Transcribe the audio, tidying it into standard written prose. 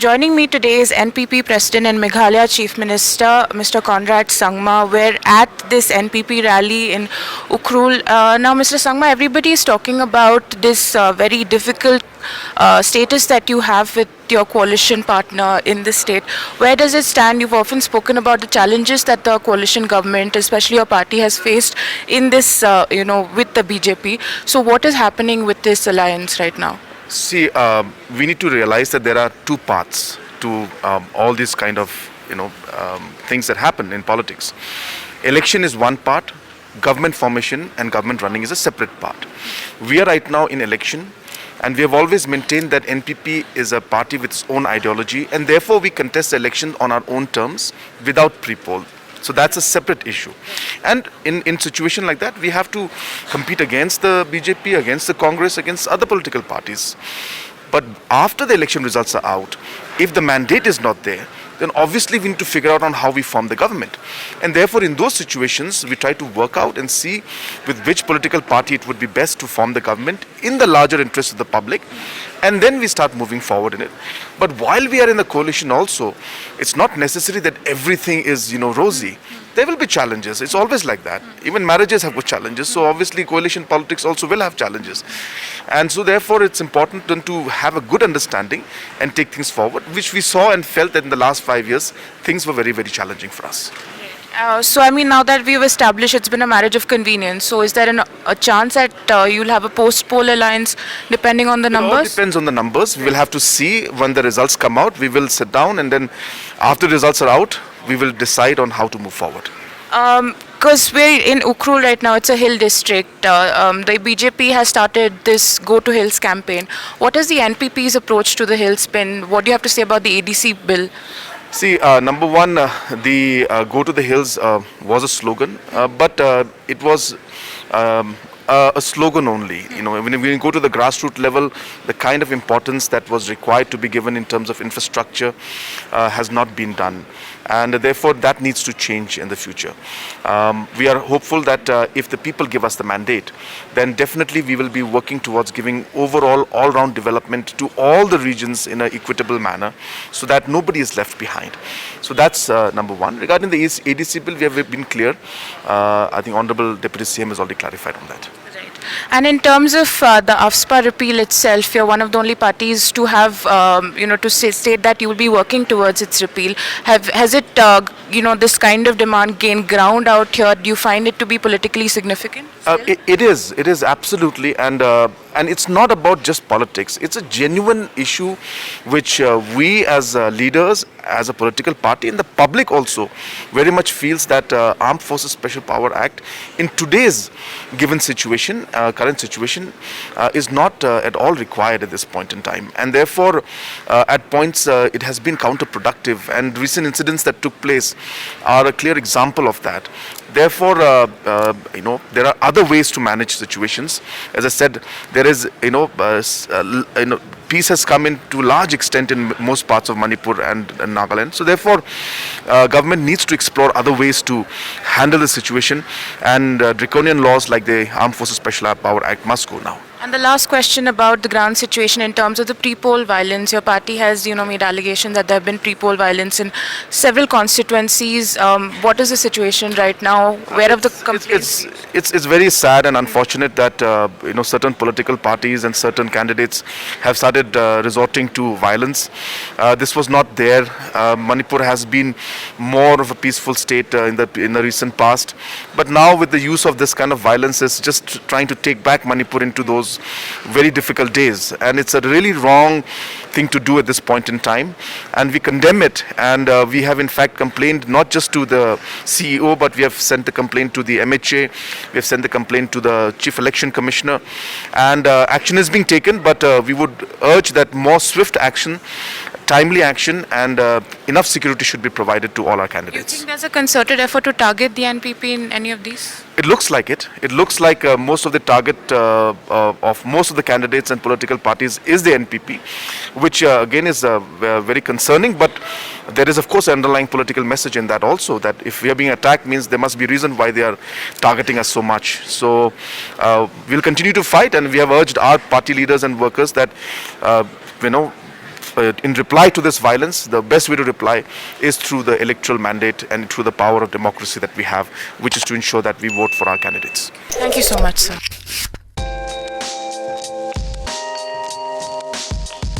Joining me today is NPP President and Meghalaya Chief Minister, Mr. Conrad Sangma. We're at this NPP rally in Ukhrul. Now, Mr. Sangma, everybody is talking about this very difficult status that you have with your coalition partner in the state. Where does it stand? You've often spoken about the challenges that the coalition government, especially your party, has faced in this, with the BJP. So what is happening with this alliance right now? See, we need to realize that there are two paths to all these kind of, things that happen in politics. Election is one part, government formation and government running is a separate part. We are right now in election, and we have always maintained that NPP is a party with its own ideology, and therefore we contest the election on our own terms without pre-poll. So that's a separate issue. And in situation like that, we have to compete against the BJP, against the Congress, against other political parties. But after the election results are out, if the mandate is not there, then obviously we need to figure out on how we form the government. And therefore in those situations, we try to work out and see with which political party it would be best to form the government in the larger interest of the public. And then we start moving forward in it. But while we are in the coalition also, it's not necessary that everything is, rosy. There will be challenges. It's always like that. Even marriages have got challenges. So obviously coalition politics also will have challenges. And so therefore it's important then to have a good understanding and take things forward, which we saw and felt that in the last 5 years, things were very, very challenging for us. Now that we've established it's been a marriage of convenience, so is there a chance that you'll have a post-poll alliance depending on the numbers? It all depends on the numbers. We will have to see when the results come out. We will sit down and then after the results are out, we will decide on how to move forward. Because we're in Ukhrul right now, it's a hill district. The BJP has started this Go to Hills campaign. What is the NPP's approach to the hills been? What do you have to say about the ADC bill? See, number one, the Go to the Hills was a slogan, but it was a slogan only. When we go to the grassroots level, the kind of importance that was required to be given in terms of infrastructure has not been done. And therefore, that needs to change in the future. We are hopeful that if the people give us the mandate, then definitely we will be working towards giving overall, all-round development to all the regions in an equitable manner so that nobody is left behind. So that's number one. Regarding the ADC bill, we have been clear. I think Honorable Deputy CM has already clarified on that. And in terms of the AFSPA repeal itself, you're one of the only parties to have, to state that you will be working towards its repeal. Has it, this kind of demand gained ground out here? Do you find it to be politically significant? It is absolutely, and it's not about just politics. It's a genuine issue which we as leaders, as a political party, and the public also very much feels that Armed Forces Special Power Act in today's given situation, current situation, is not at all required at this point in time. And therefore, at points it has been counterproductive, and recent incidents that took place are a clear example of that. Therefore, there are other ways to manage situations. As I said, there is, peace has come in to a large extent in most parts of Manipur and Nagaland. So therefore, government needs to explore other ways to handle the situation, and draconian laws like the Armed Forces Special Power Act must go now. And the last question about the ground situation in terms of the pre-poll violence. Your party has, made allegations that there have been pre-poll violence in several constituencies. What is the situation right now? Where have the complaints? It's very sad and unfortunate that certain political parties and certain candidates have started resorting to violence. This was not there. Manipur has been more of a peaceful state in the recent past, but now with the use of this kind of violence is just trying to take back Manipur into those very difficult days, and it's a really wrong thing to do at this point in time, and we condemn it. And we have in fact complained not just to the CEO, but we have sent the complaint to the MHA, we have sent the complaint to the Chief Election Commissioner, and action is being taken, but we would urge that more swift action, timely action, and enough security should be provided to all our candidates. Do you think there's a concerted effort to target the NPP in any of these? It looks like it. It looks like most of the target of most of the candidates and political parties is the NPP, which again is very concerning. But there is of course an underlying political message in that also, that if we are being attacked means there must be reason why they are targeting us so much. So we'll continue to fight, and we have urged our party leaders and workers that in reply to this violence, the best way to reply is through the electoral mandate and through the power of democracy that we have, which is to ensure that we vote for our candidates. Thank you so much, sir.